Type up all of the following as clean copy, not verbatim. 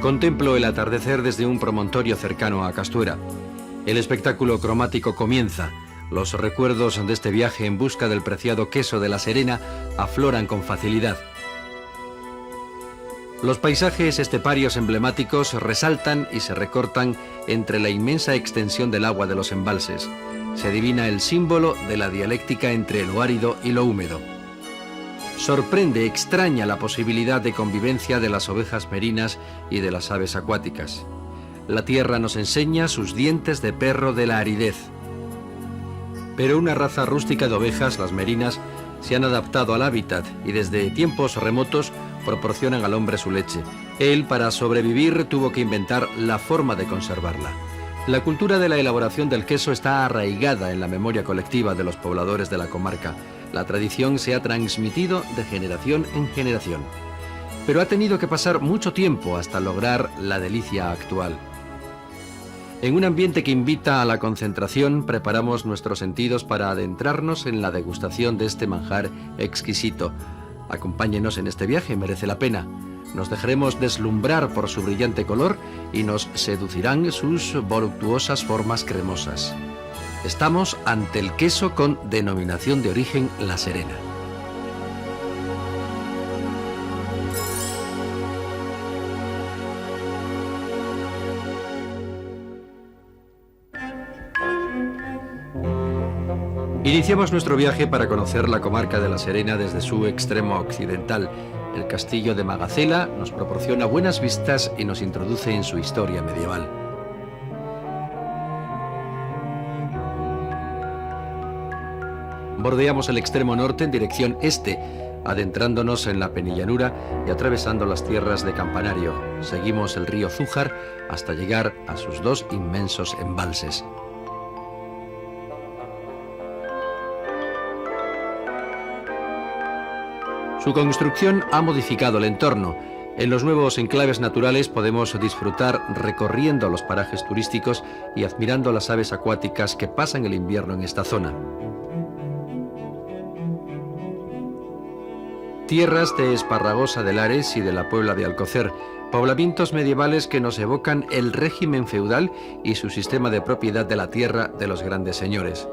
Contemplo el atardecer desde un promontorio cercano a Castuera. El espectáculo cromático comienza. Los recuerdos de este viaje en busca del preciado queso de La Serena afloran con facilidad. Los paisajes esteparios emblemáticos resaltan y se recortan entre la inmensa extensión del agua de los embalses. Se adivina el símbolo de la dialéctica entre lo árido y lo húmedo. Sorprende, extraña la posibilidad de convivencia de las ovejas merinas y de las aves acuáticas. La tierra nos enseña sus dientes de perro de la aridez. Pero una raza rústica de ovejas, las merinas, se han adaptado al hábitat y desde tiempos remotos proporcionan al hombre su leche. Él, para sobrevivir, tuvo que inventar la forma de conservarla. La cultura de la elaboración del queso está arraigada en la memoria colectiva de los pobladores de la comarca. La tradición se ha transmitido de generación en generación. Pero ha tenido que pasar mucho tiempo hasta lograr la delicia actual. En un ambiente que invita a la concentración, preparamos nuestros sentidos para adentrarnos en la degustación de este manjar exquisito. Acompáñenos en este viaje, merece la pena. Nos dejaremos deslumbrar por su brillante color y nos seducirán sus voluptuosas formas cremosas. Estamos ante el queso con denominación de origen La Serena. Iniciamos nuestro viaje para conocer la comarca de La Serena desde su extremo occidental. El castillo de Magacela nos proporciona buenas vistas y nos introduce en su historia medieval. Bordeamos el extremo norte en dirección este, adentrándonos en la penillanura y atravesando las tierras de Campanario. Seguimos el río Zújar hasta llegar a sus dos inmensos embalses. Su construcción ha modificado el entorno. En los nuevos enclaves naturales podemos disfrutar recorriendo los parajes turísticos y admirando las aves acuáticas que pasan el invierno en esta zona. Tierras de Esparragosa de Lares y de la Puebla de Alcocer, poblamientos medievales que nos evocan el régimen feudal y su sistema de propiedad de la tierra de los grandes señores.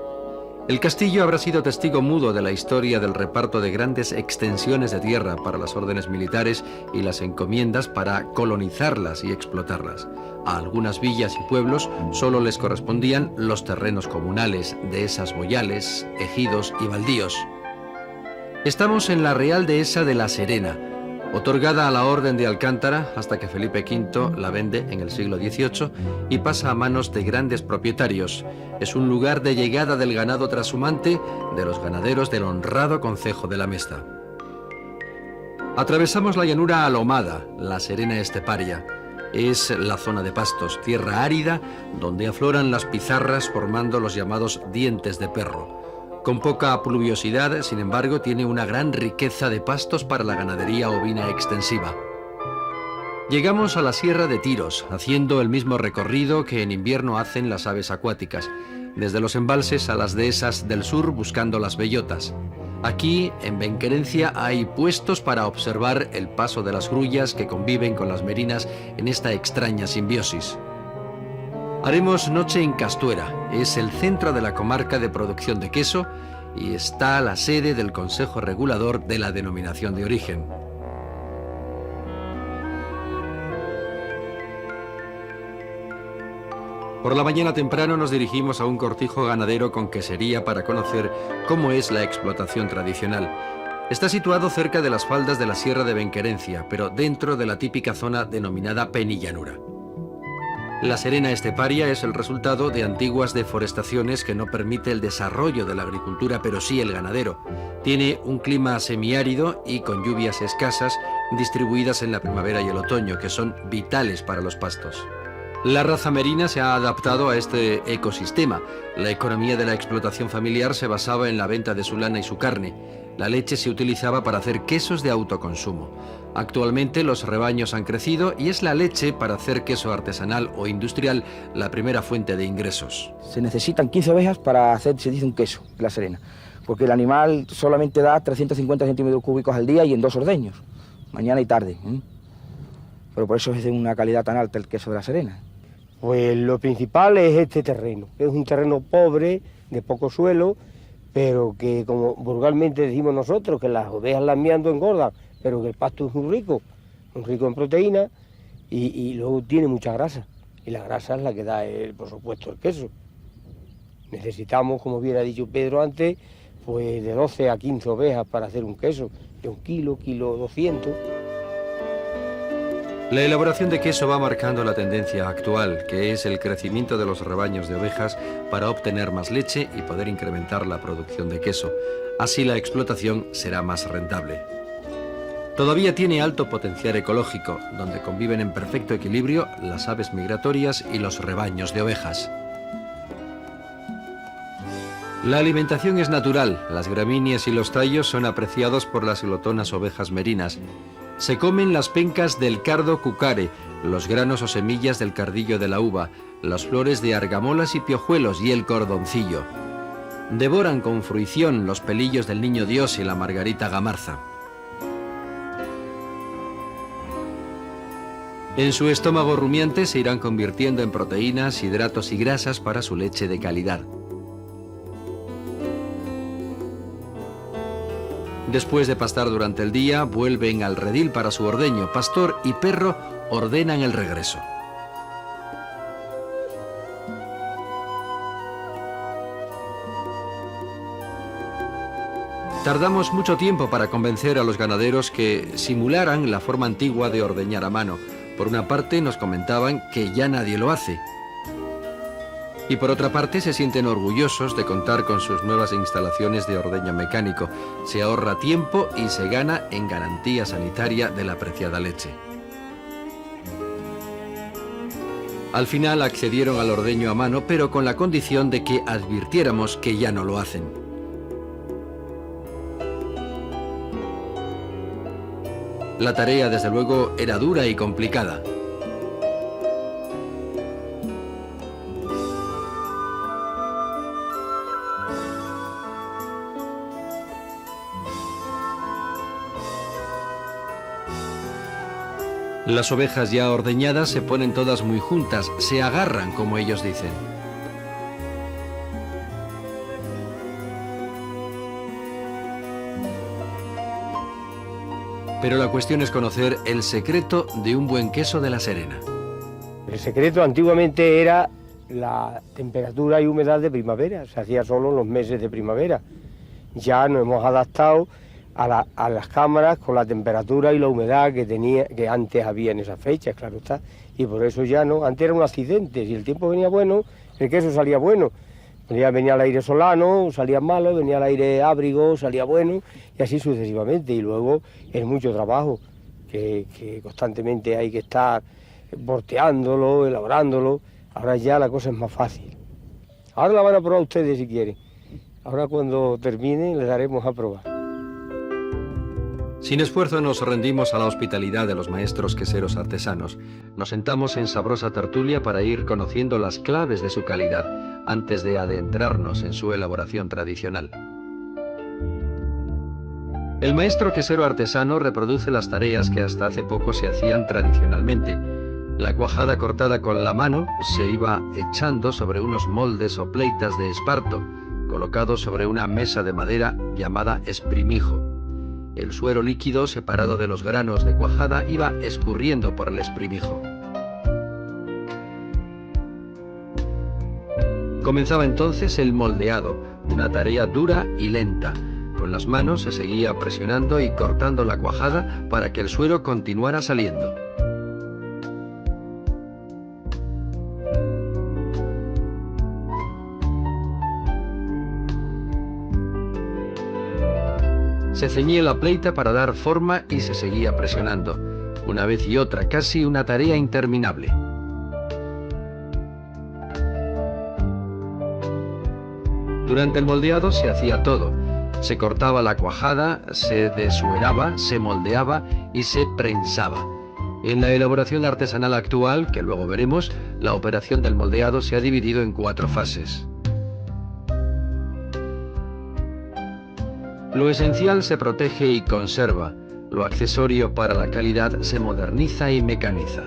El castillo habrá sido testigo mudo de la historia del reparto de grandes extensiones de tierra para las órdenes militares y las encomiendas para colonizarlas y explotarlas. A algunas villas y pueblos solo les correspondían los terrenos comunales, dehesas boyales, ejidos y baldíos. Estamos en la Real Dehesa de La Serena, otorgada a la Orden de Alcántara hasta que Felipe V la vende en el siglo XVIII y pasa a manos de grandes propietarios. Es un lugar de llegada del ganado trashumante de los ganaderos del honrado concejo de la Mesta. Atravesamos la llanura alomada, La Serena esteparia. Es la zona de pastos, tierra árida, donde afloran las pizarras formando los llamados dientes de perro. Con poca pluviosidad, sin embargo, tiene una gran riqueza de pastos para la ganadería ovina extensiva. Llegamos a la Sierra de Tiros, haciendo el mismo recorrido que en invierno hacen las aves acuáticas, desde los embalses a las dehesas del sur buscando las bellotas. Aquí, en Benquerencia, hay puestos para observar el paso de las grullas que conviven con las merinas en esta extraña simbiosis. Haremos noche en Castuera, es el centro de la comarca de producción de queso y está la sede del Consejo Regulador de la Denominación de Origen. Por la mañana temprano nos dirigimos a un cortijo ganadero con quesería para conocer cómo es la explotación tradicional. Está situado cerca de las faldas de la Sierra de Benquerencia, pero dentro de la típica zona denominada penillanura. La Serena esteparia es el resultado de antiguas deforestaciones que no permite el desarrollo de la agricultura, pero sí el ganadero. Tiene un clima semiárido y con lluvias escasas distribuidas en la primavera y el otoño, que son vitales para los pastos. La raza merina se ha adaptado a este ecosistema. La economía de la explotación familiar se basaba en la venta de su lana y su carne. La leche se utilizaba para hacer quesos de autoconsumo. Actualmente los rebaños han crecido y es la leche para hacer queso artesanal o industrial la primera fuente de ingresos. Se necesitan 15 ovejas para hacer, se dice, un queso de La Serena. porque el animal solamente da 350 centímetros cúbicos al día y en 2 ordeños, mañana y tarde, ¿eh? Pero por eso es de una calidad tan alta el queso de La Serena. Pues lo principal es este terreno, es un terreno pobre, de poco suelo, pero que como vulgarmente decimos nosotros, que las ovejas lamiando engordan, pero que el pasto es muy rico en proteína y luego tiene mucha grasa. Y la grasa es la que da, por supuesto, el queso. Necesitamos, como bien ha dicho Pedro antes, pues de 12 a 15 ovejas para hacer un queso, de 1 kilo, 1,2 kg. La elaboración de queso va marcando la tendencia actual, que es el crecimiento de los rebaños de ovejas para obtener más leche y poder incrementar la producción de queso. Así la explotación será más rentable. Todavía tiene alto potencial ecológico, donde conviven en perfecto equilibrio las aves migratorias y los rebaños de ovejas. La alimentación es natural, las gramíneas y los tallos son apreciados por las glotonas ovejas merinas. Se comen las pencas del cardo cucare, los granos o semillas del cardillo de la uva, las flores de argamolas y piojuelos y el cordoncillo. Devoran con fruición los pelillos del niño Dios y la margarita gamarza. En su estómago rumiante se irán convirtiendo en proteínas, hidratos y grasas para su leche de calidad. Después de pastar durante el día, vuelven al redil para su ordeño. Pastor y perro ordenan el regreso. Tardamos mucho tiempo para convencer a los ganaderos que simularan la forma antigua de ordeñar a mano. Por una parte nos comentaban que ya nadie lo hace. Y por otra parte se sienten orgullosos de contar con sus nuevas instalaciones de ordeño mecánico. Se ahorra tiempo y se gana en garantía sanitaria de la apreciada leche. Al final accedieron al ordeño a mano, pero con la condición de que advirtiéramos que ya no lo hacen. La tarea, desde luego, era dura y complicada. Las ovejas ya ordeñadas se ponen todas muy juntas, se agarran, como ellos dicen. Pero la cuestión es conocer el secreto de un buen queso de La Serena. El secreto antiguamente era la temperatura y humedad de primavera, se hacía solo en los meses de primavera. Ya nos hemos adaptado a las cámaras con la temperatura y la humedad que antes había en esas fechas, claro está, y por eso ya no, antes era un accidente, si el tiempo venía bueno, el queso salía bueno, venía el aire solano, salía malo, venía el aire ábrigo, salía bueno, y así sucesivamente, y luego es mucho trabajo, que constantemente hay que estar volteándolo, elaborándolo, ahora ya la cosa es más fácil. Ahora la van a probar ustedes si quieren, ahora cuando termine les daremos a probar. Sin esfuerzo nos rendimos a la hospitalidad de los maestros queseros artesanos. Nos sentamos en sabrosa tertulia para ir conociendo las claves de su calidad antes de adentrarnos en su elaboración tradicional. El maestro quesero artesano reproduce las tareas que hasta hace poco se hacían tradicionalmente. La cuajada cortada con la mano se iba echando sobre unos moldes o pleitas de esparto, colocados sobre una mesa de madera llamada esprimijo. El suero líquido, separado de los granos de cuajada, iba escurriendo por el esprimijo. Comenzaba entonces el moldeado, una tarea dura y lenta. Con las manos se seguía presionando y cortando la cuajada para que el suero continuara saliendo. Se ceñía la pleita para dar forma y se seguía presionando, una vez y otra, casi una tarea interminable. Durante el moldeado se hacía todo. Se cortaba la cuajada, se desueraba, se moldeaba y se prensaba. En la elaboración artesanal actual, que luego veremos, la operación del moldeado se ha dividido en 4 fases. Lo esencial se protege y conserva, lo accesorio para la calidad se moderniza y mecaniza.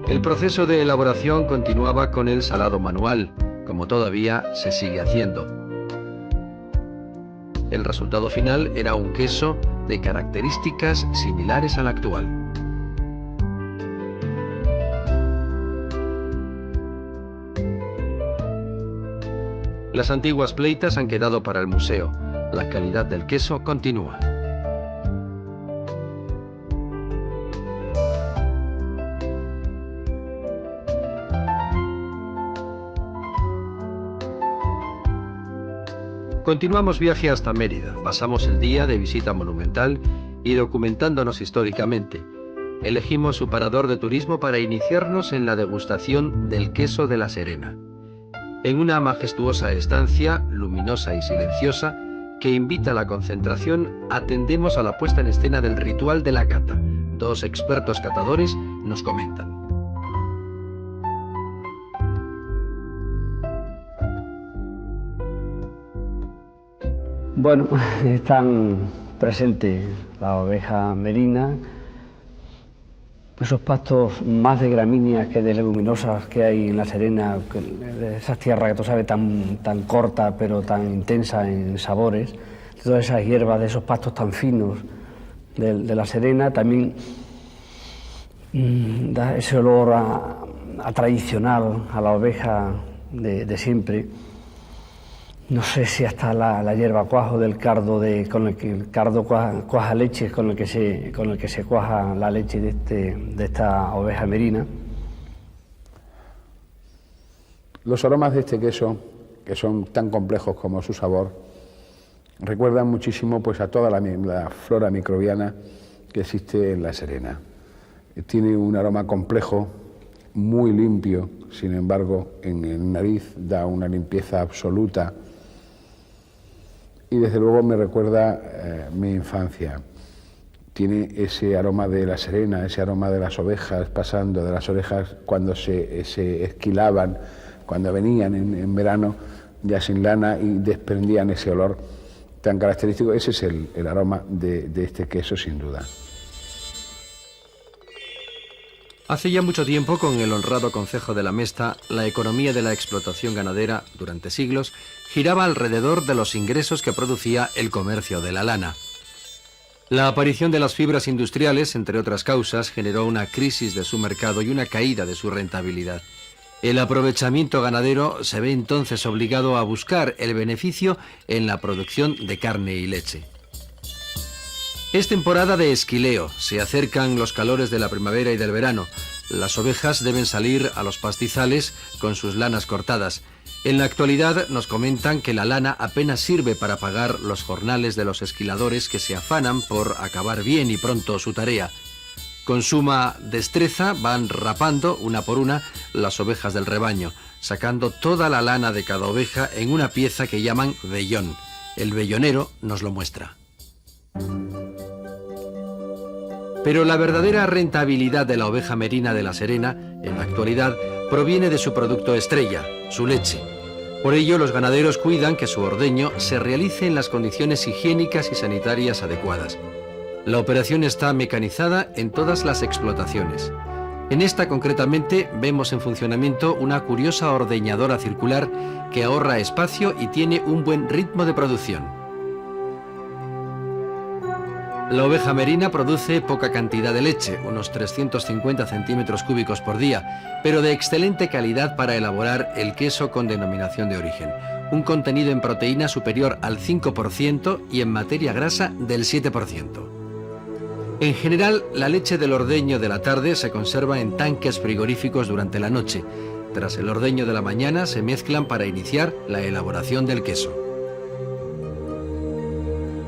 El proceso de elaboración continuaba con el salado manual, como todavía se sigue haciendo. El resultado final era un queso de características similares al actual. Las antiguas pleitas han quedado para el museo. La calidad del queso continúa. Continuamos viaje hasta Mérida. Pasamos el día de visita monumental y documentándonos históricamente. Elegimos su parador de turismo para iniciarnos en la degustación del queso de La Serena. En una majestuosa estancia, luminosa y silenciosa, que invita a la concentración, atendemos a la puesta en escena del ritual de la cata. Dos expertos catadores nos comentan. Bueno, están presentes la oveja merina, esos pastos más de gramíneas que de leguminosas que hay en La Serena, de esas tierras que tú sabes tan cortas pero tan intensas en sabores, todas esas hierbas de esos pastos tan finos de La Serena, también da ese olor a tradicional, a la oveja de siempre. No sé si hasta la hierba cuajo del cardo, con el que el cardo cuaja leche, con el que se cuaja la leche de esta oveja merina. Los aromas de este queso, que son tan complejos como su sabor, recuerdan muchísimo pues, a toda la flora microbiana que existe en La Serena. Tiene un aroma complejo, muy limpio, sin embargo, en el nariz da una limpieza absoluta. Y desde luego me recuerda mi infancia. Tiene ese aroma de La Serena, ese aroma de las ovejas pasando, de las orejas cuando se esquilaban, cuando venían en verano ya sin lana y desprendían ese olor tan característico. Ese es el aroma de este queso, sin duda. Hace ya mucho tiempo, con el honrado concejo de la Mesta, la economía de la explotación ganadera, durante siglos, giraba alrededor de los ingresos que producía el comercio de la lana. La aparición de las fibras industriales, entre otras causas, generó una crisis de su mercado y una caída de su rentabilidad. El aprovechamiento ganadero se ve entonces obligado a buscar el beneficio en la producción de carne y leche. Es temporada de esquileo, se acercan los calores de la primavera y del verano. Las ovejas deben salir a los pastizales con sus lanas cortadas. En la actualidad nos comentan que la lana apenas sirve para pagar los jornales de los esquiladores que se afanan por acabar bien y pronto su tarea. Con suma destreza van rapando una por una las ovejas del rebaño, sacando toda la lana de cada oveja en una pieza que llaman vellón. El vellonero nos lo muestra. Pero la verdadera rentabilidad de la oveja merina de La Serena, en la actualidad, proviene de su producto estrella, su leche. Por ello, los ganaderos cuidan que su ordeño se realice en las condiciones higiénicas y sanitarias adecuadas. La operación está mecanizada en todas las explotaciones. En esta, concretamente, vemos en funcionamiento una curiosa ordeñadora circular que ahorra espacio y tiene un buen ritmo de producción. La oveja merina produce poca cantidad de leche, unos 350 centímetros cúbicos por día, pero de excelente calidad para elaborar el queso con denominación de origen. Un contenido en proteína superior al 5% y en materia grasa del 7%. En general, la leche del ordeño de la tarde se conserva en tanques frigoríficos durante la noche. Tras el ordeño de la mañana se mezclan para iniciar la elaboración del queso.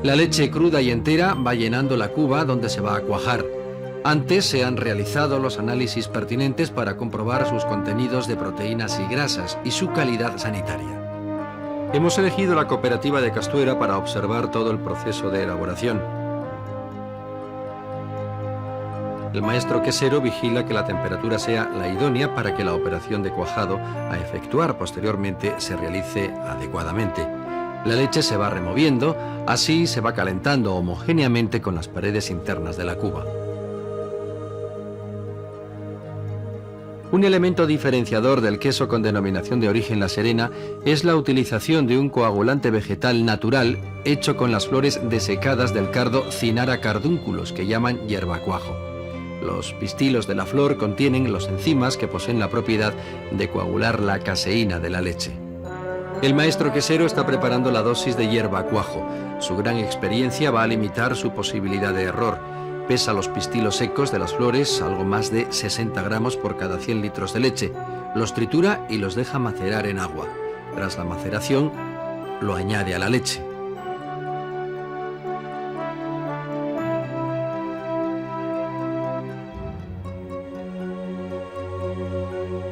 La leche cruda y entera va llenando la cuba donde se va a cuajar. Antes se han realizado los análisis pertinentes para comprobar sus contenidos de proteínas y grasas y su calidad sanitaria. Hemos elegido la cooperativa de Castuera para observar todo el proceso de elaboración. El maestro quesero vigila que la temperatura sea la idónea para que la operación de cuajado a efectuar posteriormente se realice adecuadamente. La leche se va removiendo, así se va calentando homogéneamente con las paredes internas de la cuba. Un elemento diferenciador del queso con denominación de origen La Serena es la utilización de un coagulante vegetal natural hecho con las flores desecadas del cardo Cynara cardunculus, que llaman hierbacuajo. Los pistilos de la flor contienen los enzimas que poseen la propiedad de coagular la caseína de la leche. El maestro quesero está preparando la dosis de hierbacuajo. Su gran experiencia va a limitar su posibilidad de error. Pesa los pistilos secos de las flores, algo más de 60 gramos por cada 100 litros de leche. Los tritura y los deja macerar en agua. Tras la maceración, lo añade a la leche.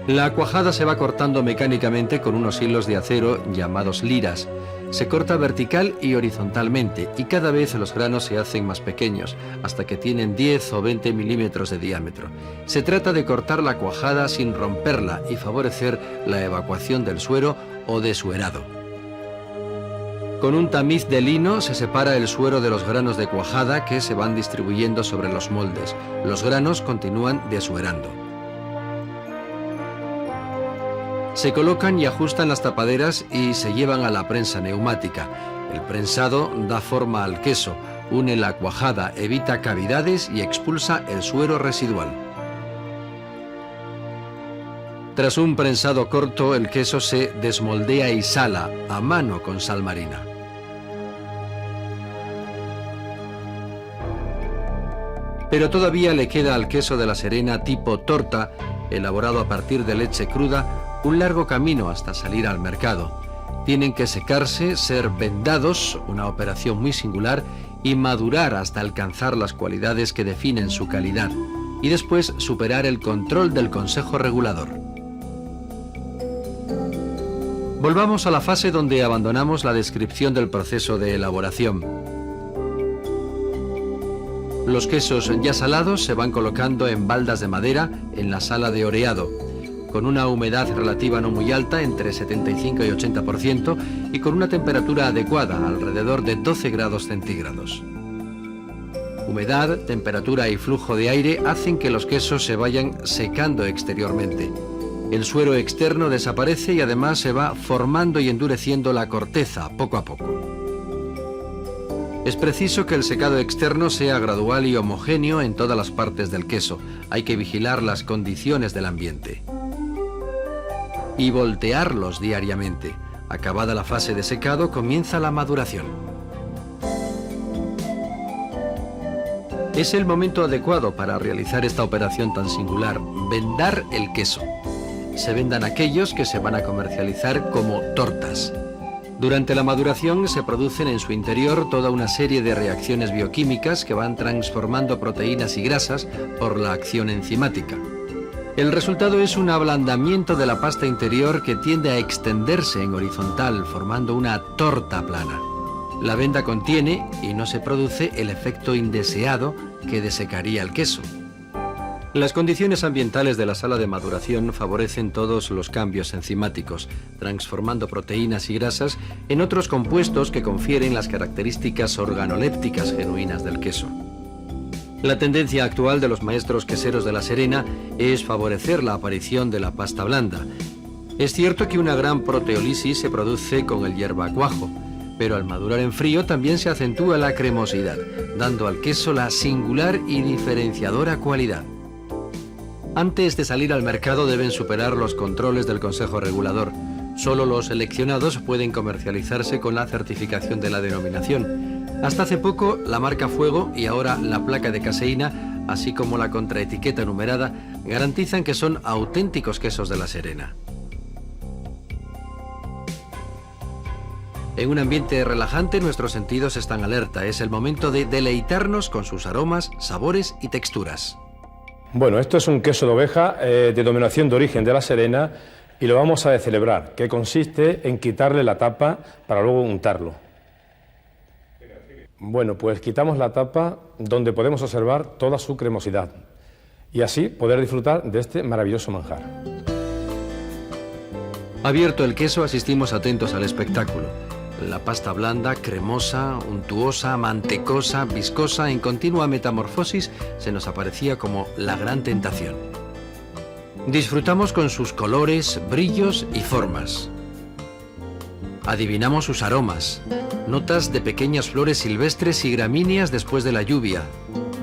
La cuajada se va cortando mecánicamente con unos hilos de acero llamados liras. Se corta vertical y horizontalmente y cada vez los granos se hacen más pequeños, hasta que tienen 10 o 20 milímetros de diámetro. Se trata de cortar la cuajada sin romperla y favorecer la evacuación del suero o desuerado. Con un tamiz de lino se separa el suero de los granos de cuajada que se van distribuyendo sobre los moldes. Los granos continúan desuerando. Se colocan y ajustan las tapaderas y se llevan a la prensa neumática. El prensado da forma al queso, une la cuajada, evita cavidades y expulsa el suero residual. Tras un prensado corto, el queso se desmoldea y sala a mano con sal marina. Pero todavía le queda al queso de La Serena tipo torta, elaborado a partir de leche cruda, un largo camino hasta salir al mercado. Tienen que secarse, ser vendados, una operación muy singular, y madurar hasta alcanzar las cualidades que definen su calidad, y después superar el control del Consejo Regulador. Volvamos a la fase donde abandonamos la descripción del proceso de elaboración. Los quesos ya salados se van colocando en baldas de madera en la sala de oreado, con una humedad relativa no muy alta, entre 75 y 80%, y con una temperatura adecuada, alrededor de 12 grados centígrados. Humedad, temperatura y flujo de aire hacen que los quesos se vayan secando exteriormente. El suero externo desaparece y además se va formando y endureciendo la corteza poco a poco. Es preciso que el secado externo sea gradual y homogéneo en todas las partes del queso. Hay que vigilar las condiciones del ambiente y voltearlos diariamente. Acabada la fase de secado, comienza la maduración. Es el momento adecuado para realizar esta operación tan singular, vendar el queso. Se vendan aquellos que se van a comercializar como tortas. Durante la maduración se producen en su interior toda una serie de reacciones bioquímicas que van transformando proteínas y grasas por la acción enzimática. El resultado es un ablandamiento de la pasta interior que tiende a extenderse en horizontal, formando una torta plana. La venda contiene y no se produce el efecto indeseado que desecaría el queso. Las condiciones ambientales de la sala de maduración favorecen todos los cambios enzimáticos, transformando proteínas y grasas en otros compuestos que confieren las características organolépticas genuinas del queso. La tendencia actual de los maestros queseros de La Serena es favorecer la aparición de la pasta blanda. Es cierto que una gran proteólisis se produce con el hierbacuajo, pero al madurar en frío también se acentúa la cremosidad, dando al queso la singular y diferenciadora cualidad. Antes de salir al mercado deben superar los controles del Consejo Regulador. Solo los seleccionados pueden comercializarse con la certificación de la denominación. Hasta hace poco, la marca Fuego y ahora la placa de caseína, así como la contraetiqueta numerada, garantizan que son auténticos quesos de La Serena. En un ambiente relajante, nuestros sentidos están alerta. Es el momento de deleitarnos con sus aromas, sabores y texturas. Bueno, esto es un queso de oveja de denominación de origen de La Serena y lo vamos a celebrar, que consiste en quitarle la tapa para luego untarlo. Bueno, pues quitamos la tapa donde podemos observar toda su cremosidad y así poder disfrutar de este maravilloso manjar. Abierto el queso, asistimos atentos al espectáculo. La pasta blanda, cremosa, untuosa, mantecosa, viscosa, en continua metamorfosis, se nos aparecía como la gran tentación. Disfrutamos con sus colores, brillos y formas. Adivinamos sus aromas, notas de pequeñas flores silvestres y gramíneas después de la lluvia.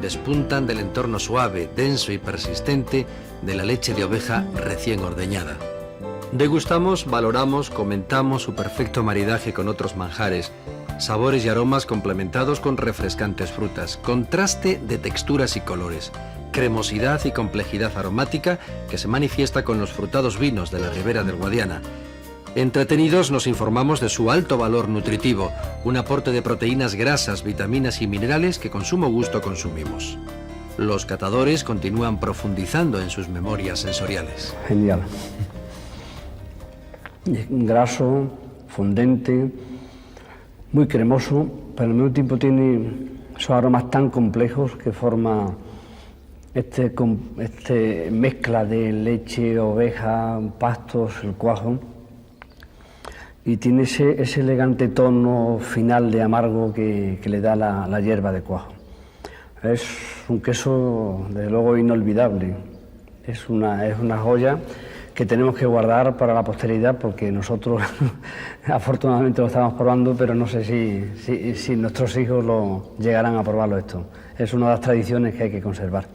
Despuntan del entorno suave, denso y persistente de la leche de oveja recién ordeñada. Degustamos, valoramos, comentamos su perfecto maridaje con otros manjares, sabores y aromas complementados con refrescantes frutas, contraste de texturas y colores, cremosidad y complejidad aromática que se manifiesta con los frutados vinos de la Ribera del Guadiana. Entretenidos nos informamos de su alto valor nutritivo, un aporte de proteínas grasas, vitaminas y minerales que con sumo gusto consumimos. Los catadores continúan profundizando en sus memorias sensoriales. Genial. Graso, fondente, muy cremoso, pero al mismo tiempo tiene esos aromas tan complejos que forma este mezcla de leche, oveja, pastos, el cuajo, y tiene ese elegante tono final de amargo que le da la hierba de cuajo. Es un queso, desde luego, inolvidable. Es una joya que tenemos que guardar para la posteridad, porque nosotros afortunadamente lo estamos probando, pero no sé si nuestros hijos lo llegarán a probarlo esto. Es una de las tradiciones que hay que conservar.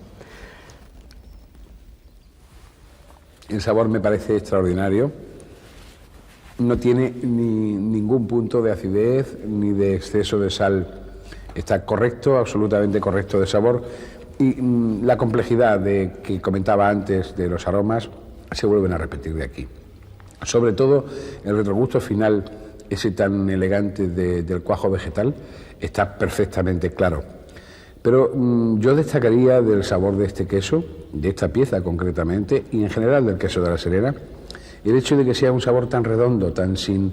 El sabor me parece extraordinario. No tiene ningún punto de acidez ni de exceso de sal. Está correcto, absolutamente correcto de sabor. Y la complejidad que comentaba antes de los aromas se vuelven a repetir de aquí. Sobre todo el retrogusto final, ese tan elegante del cuajo vegetal, está perfectamente claro. Pero yo destacaría del sabor de este queso, de esta pieza concretamente, y en general del queso de la Serena, el hecho de que sea un sabor tan redondo, tan sin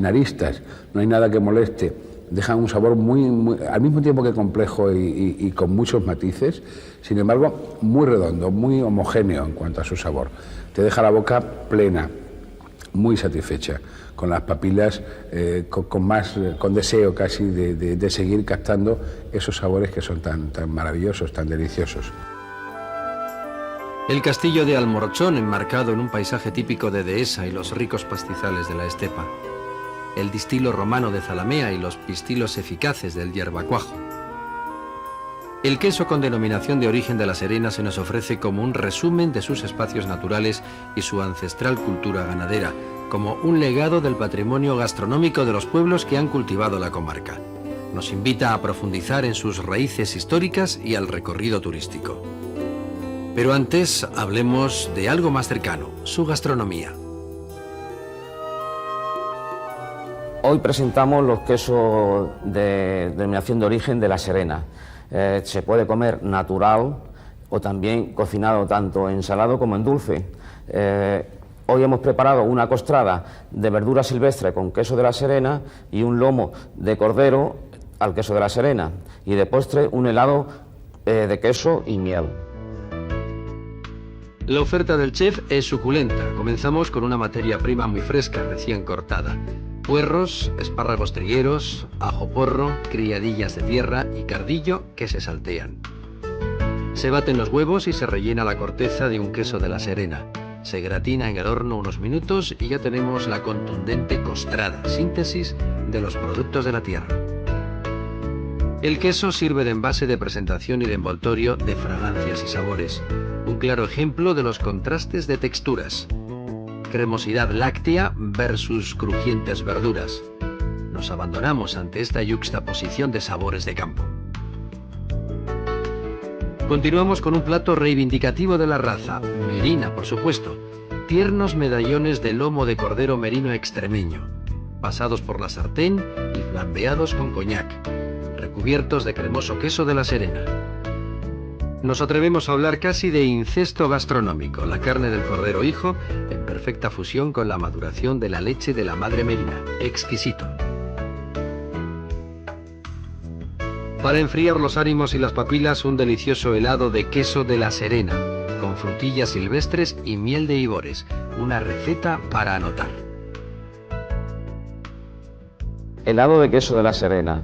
aristas, no hay nada que moleste, deja un sabor muy al mismo tiempo que complejo y con muchos matices, sin embargo muy redondo, muy homogéneo en cuanto a su sabor. Te deja la boca plena, muy satisfecha, con las papilas con deseo casi de seguir captando esos sabores que son tan maravillosos, tan deliciosos. El castillo de Almorchón, enmarcado en un paisaje típico de dehesa y los ricos pastizales de la estepa. El distilo romano de Zalamea y los pistilos eficaces del hierbacuajo. El queso con denominación de origen de la Serena se nos ofrece como un resumen de sus espacios naturales y su ancestral cultura ganadera, como un legado del patrimonio gastronómico de los pueblos que han cultivado la comarca. Nos invita a profundizar en sus raíces históricas y al recorrido turístico. Pero antes hablemos de algo más cercano, su gastronomía. Hoy presentamos los quesos de denominación de origen de la Serena. Se puede comer natural o también cocinado tanto en salado como en dulce. Hoy hemos preparado una costrada de verdura silvestre con queso de la Serena y un lomo de cordero al queso de la Serena, y de postre un helado de queso y miel. La oferta del chef es suculenta. Comenzamos con una materia prima muy fresca, recién cortada. Puerros, espárragos trigueros, ajo porro, criadillas de tierra y cardillo que se saltean. Se baten los huevos y se rellena la corteza de un queso de la Serena. Se gratina en el horno unos minutos y ya tenemos la contundente costrada, síntesis de los productos de la tierra. El queso sirve de envase de presentación y de envoltorio de fragancias y sabores. Un claro ejemplo de los contrastes de texturas. Cremosidad láctea versus crujientes verduras. Nos abandonamos ante esta yuxtaposición de sabores de campo. Continuamos con un plato reivindicativo de la raza, merina por supuesto. Tiernos medallones de lomo de cordero merino extremeño, pasados por la sartén y flambeados con coñac, recubiertos de cremoso queso de la Serena. Nos atrevemos a hablar casi de incesto gastronómico, la carne del cordero hijo en perfecta fusión con la maduración de la leche de la madre merina. Exquisito. Para enfriar los ánimos y las papilas, un delicioso helado de queso de la Serena, con frutillas silvestres y miel de ibores. Una receta para anotar. Helado de queso de La Serena.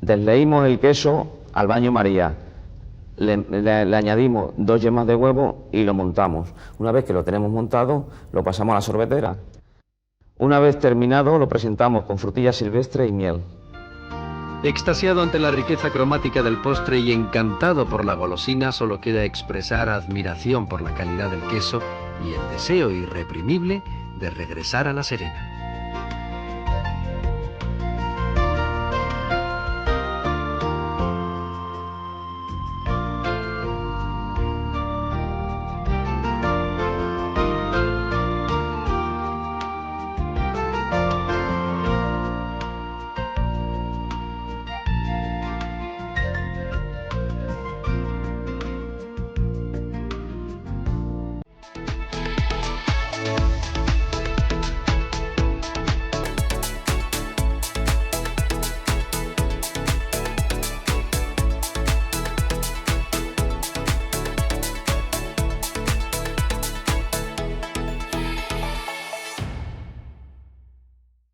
Desleímos el queso al baño María. Le añadimos 2 yemas de huevo y lo montamos. Una vez que lo tenemos montado, lo pasamos a la sorbetera. Una vez terminado, lo presentamos con frutilla silvestre y miel. Extasiado ante la riqueza cromática del postre y encantado por la golosina, solo queda expresar admiración por la calidad del queso y el deseo irreprimible de regresar a La Serena.